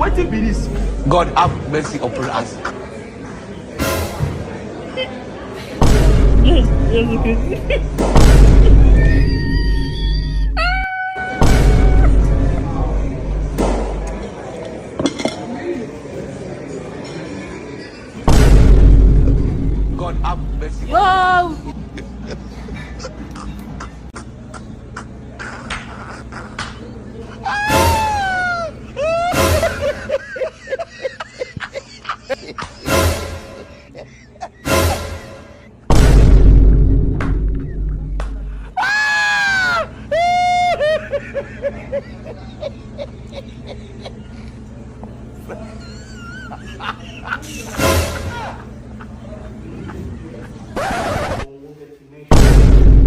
What be this? God have mercy upon us. Yazık etsin. God have mercy. Wow!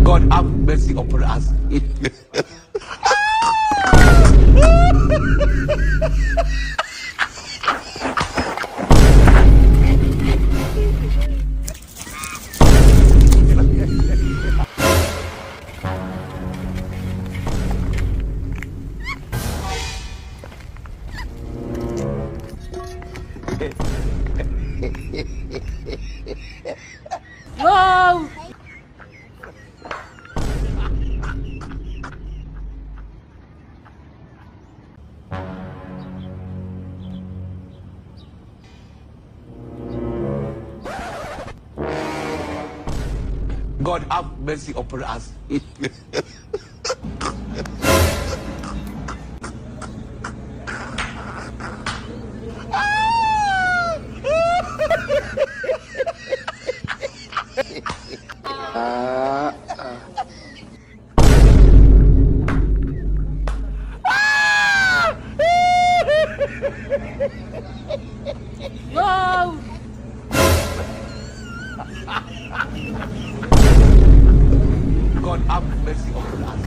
God have mercy upon us. Wow! God have mercy upon us. Wow! God have mercy upon us.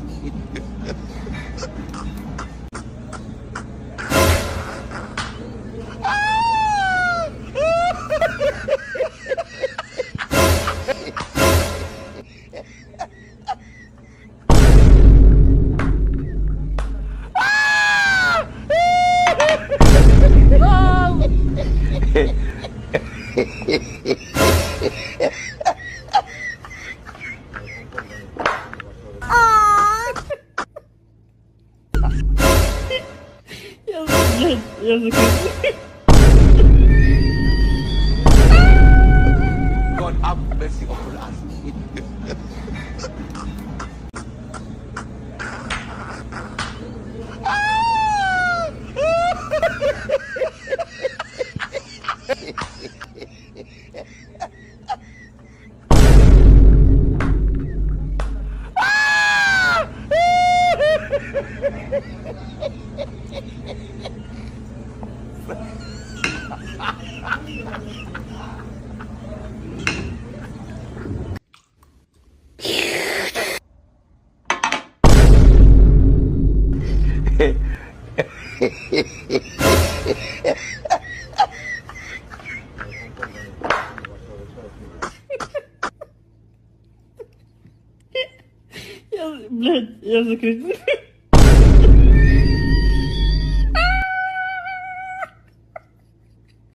Wow! Yazık etsin. God have mercy upon us. Yazık etsin.